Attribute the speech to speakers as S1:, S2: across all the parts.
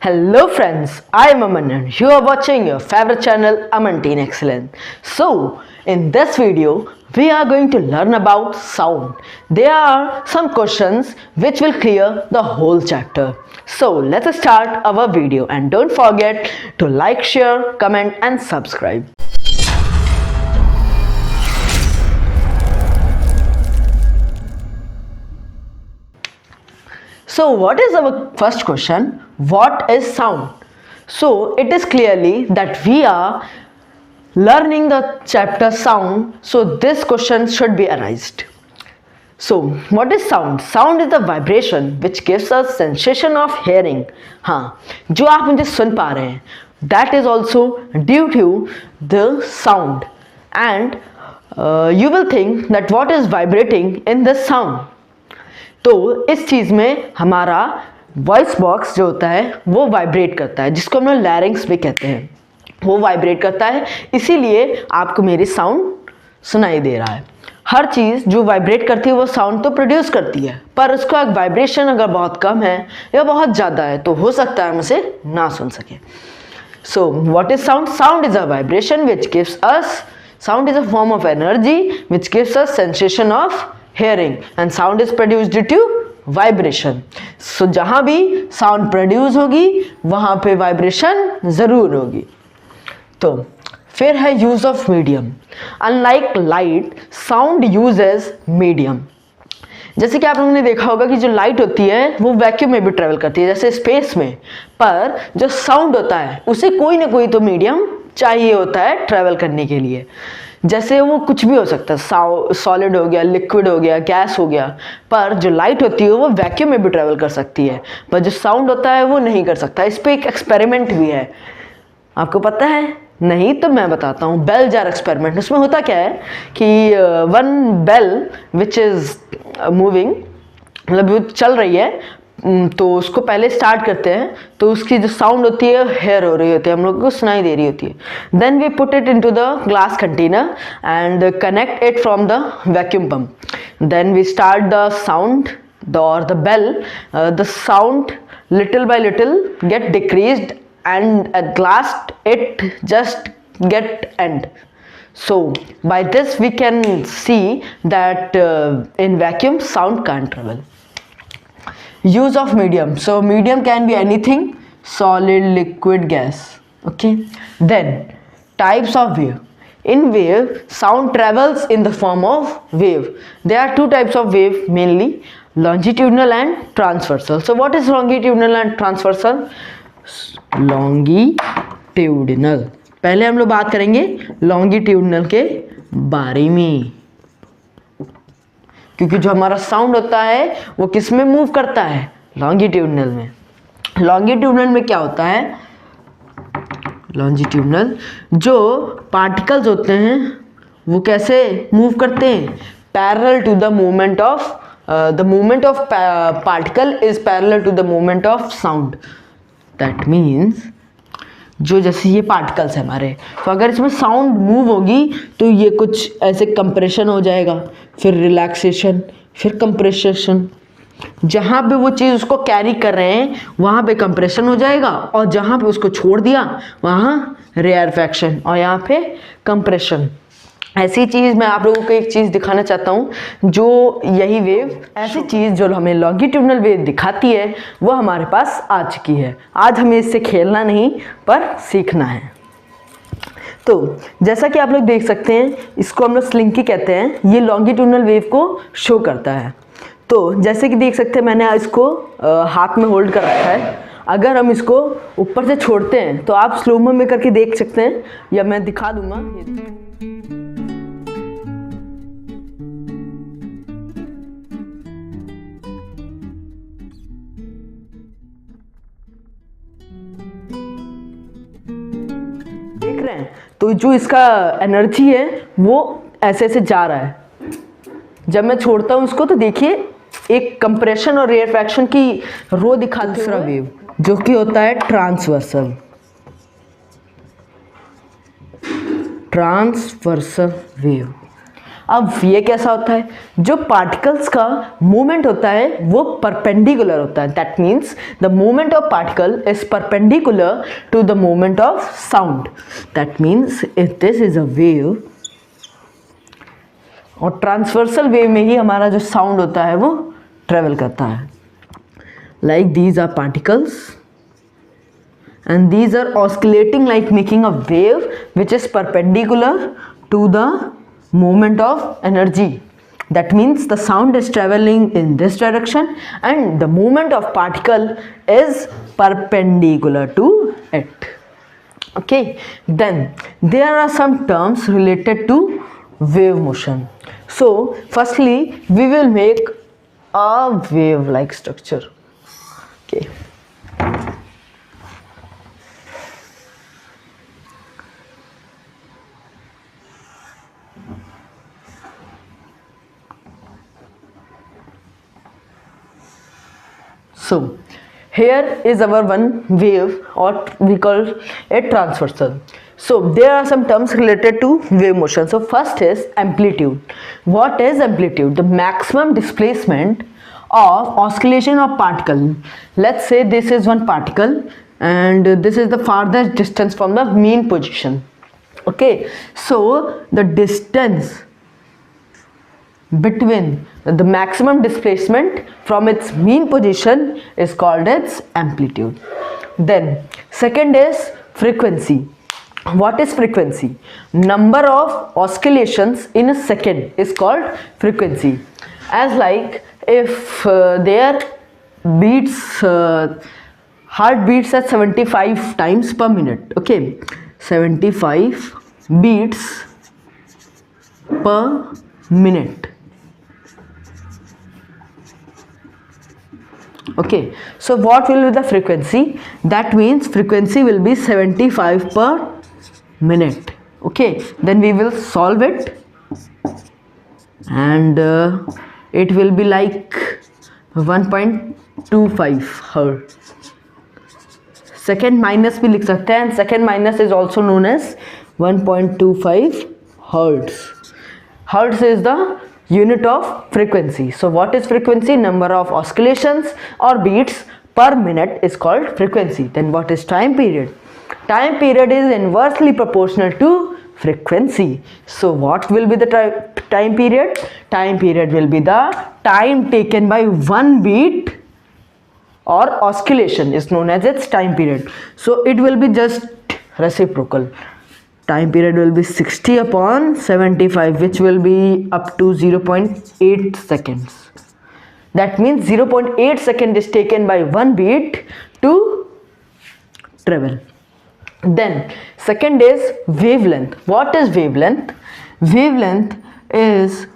S1: Hello friends, I am Aman and you are watching your favorite channel Aman Teen Excellence. So, in this video, we are going to learn about sound. There are some questions which will clear the whole chapter. So, let's start our video and don't forget to like, share, comment and subscribe. So what is our first question? What is sound? So it is clearly that we are learning the chapter sound, so this question should be arised. So what is sound? Sound is the vibration which gives us sensation of hearing. हाँ, जो आप मुझे सुन पा रहे हैं, that is also due to the sound. And you will think that what is vibrating in this sound? तो इस चीज़ में हमारा वॉइस बॉक्स जो होता है वो वाइब्रेट करता है, जिसको हम लोग लैरिंग्स भी कहते हैं, वो वाइब्रेट करता है, इसीलिए आपको मेरी साउंड सुनाई दे रहा है। हर चीज़ जो वाइब्रेट करती है वो साउंड तो प्रोड्यूस करती है, पर उसका वाइब्रेशन अगर बहुत कम है या बहुत ज़्यादा है तो हो सकता है हम उसे ना सुन सकें। So what is sound? Sound is a vibration which gives us, sound is a form of energy which gives us sensation of hearing and sound is produced due to vibration. So जहाँ भी sound produce होगी वहाँ पे vibration ज़रूर होगी। तो फिर है use of medium. Unlike light, sound uses medium. जैसे कि आप लोगों ने देखा होगा कि जो लाइट होती है वो वैक्यूम में भी ट्रेवल करती है, जैसे स्पेस में, पर जो साउंड होता है उसे कोई ना कोई तो मीडियम चाहिए होता है ट्रेवल करने के लिए। जैसे वो कुछ भी हो सकता है, सॉलिड हो गया, लिक्विड हो गया, गैस हो गया, पर जो लाइट होती है वो वैक्यूम में भी ट्रेवल कर सकती है, पर जो साउंड होता है वो नहीं कर सकता। इस पर एक एक्सपेरिमेंट भी है, आपको पता है? नहीं तो मैं बताता हूँ, बेल जार एक्सपेरिमेंट। उसमें होता क्या है कि one bell which is moving, मतलब वो चल रही है, तो उसको पहले स्टार्ट करते हैं तो उसकी जो साउंड होती है हेयर हो रही होती है, हम लोग को सुनाई दे रही होती है। Then we put it into the glass container and connect it from the vacuum pump. Then we start the sound or the bell, the sound little by little get decreased and at last it just get end. So by this we can see that in vacuum sound can't travel. Use of medium. So medium can be anything, solid, liquid, gas. Okay. Then types of wave. In wave, sound travels in the form of wave. There are two types of wave mainly, longitudinal and transversal. So what is longitudinal and transversal? Longitudinal, पहले हम लोग बात करेंगे longitudinal के बारे में, क्योंकि जो हमारा साउंड होता है वो किस में मूव करता है? लॉन्गिट्यूडिनल में। लॉन्गिट्यूडिनल में क्या होता है? लॉन्गिट्यूडिनल जो पार्टिकल्स होते हैं वो कैसे मूव करते हैं? Parallel to the movement of the movement of particle is parallel to the movement of sound. That means जो जैसे ये पार्टिकल्स है हमारे, तो अगर इसमें साउंड मूव होगी तो ये कुछ ऐसे कंप्रेशन हो जाएगा, फिर रिलैक्सेशन, फिर कंप्रेशन। जहाँ पे वो चीज़ उसको कैरी कर रहे हैं वहाँ पे कंप्रेशन हो जाएगा, और जहाँ पे उसको छोड़ दिया वहाँ रेयरफैक्शन, और यहाँ पे कंप्रेशन। ऐसी चीज़ मैं आप लोगों को एक चीज़ दिखाना चाहता हूँ, जो यही वेव, ऐसी चीज़ जो हमें लॉन्गिट्यूडिनल वेव दिखाती है वो हमारे पास आ चुकी है। आज हमें इससे खेलना नहीं पर सीखना है। तो जैसा कि आप लोग देख सकते हैं, इसको हम लोग स्लिंकी कहते हैं, ये लॉन्गिट्यूडिनल वेव को शो करता है। तो जैसे कि देख सकते हैं मैंने इसको हाथ में होल्ड कर रखा है, अगर हम इसको ऊपर से छोड़ते हैं तो आप स्लोमो में करके देख सकते हैं, या मैं दिखा दूंगा। देख रहे हैं? तो जो इसका एनर्जी है वो ऐसे ऐसे जा रहा है। जब मैं छोड़ता हूँ इसको तो देखिए एक कंप्रेशन और रेयरफैक्शन की रो दिखाते हैं। दूसरा वेव जो कि होता है ट्रांसवर्सल। ट्रांसवर्सल वेव अब ये कैसा होता है, जो पार्टिकल्स का मूवमेंट होता है वो परपेंडिकुलर होता है, that means the movement of particle is perpendicular to the movement of sound, that means if this is a wave, और ट्रांसवर्सल वेव में ही हमारा जो साउंड होता है वो ट्रेवल करता है. Like these are particles and these are oscillating like making a wave which is perpendicular to the movement of energy. That means the sound is traveling in this direction and the movement of particle is perpendicular to it. Okay, then there are some terms related to wave motion. So firstly we will make a wave like structure. Okay, so here is our one wave, or we call it transversal. So there are some terms related to wave motion. So first is amplitude. What is amplitude? The maximum displacement of oscillation of particle. Let's say this is one particle and this is the farthest distance from the mean position. Okay, so the distance between the maximum displacement from its mean position is called its amplitude. Then second is frequency. What is frequency? Number of oscillations in a second is called frequency. As like if there beats heart beats at 75 times per minute. Okay, 75 beats per minute. Okay, so what will be the frequency? That means frequency will be 75 per minute. Okay, then we will solve it and it will be like 1.25 hertz. Second minus भी लिख सकते हैं, second minus is also known as 1.25 hertz. Hertz is the unit of frequency. So what is frequency? Number of oscillations or beats per minute is called frequency. Then what is time period? Time period is inversely proportional to frequency. So what will be the time period? Time period will be the time taken by one beat or oscillation is known as its time period. So it will be just reciprocal. Time period will be 60 upon 75, which will be up to 0.8 seconds. That means 0.8 second is taken by one beat to travel. Then second is wavelength. What is wavelength? Wavelength is,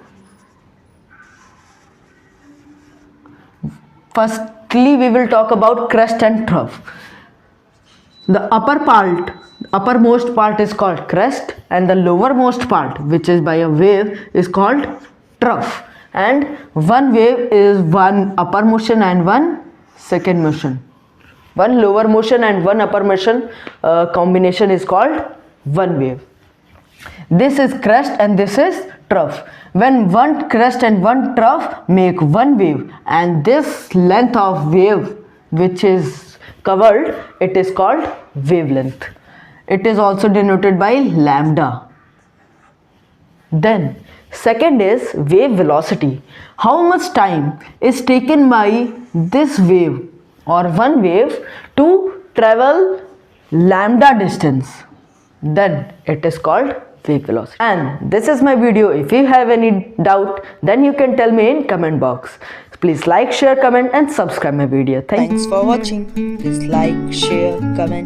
S1: firstly we will talk about crest and trough. The uppermost part is called crest and the lowermost part, which is by a wave, is called trough. And one wave is one upper motion and one second motion. One lower motion and one upper motion combination is called one wave. This is crest and this is trough. When one crest and one trough make one wave, and this length of wave which is covered, it is called wavelength. It is also denoted by lambda. Then second is wave velocity. How much time is taken by this wave or one wave to travel lambda distance? Then it is called wave velocity. And this is my video. If you have any doubt, then you can tell me in comment box. Please like, share, comment and subscribe my video.
S2: Thanks for watching. Please like, share, comment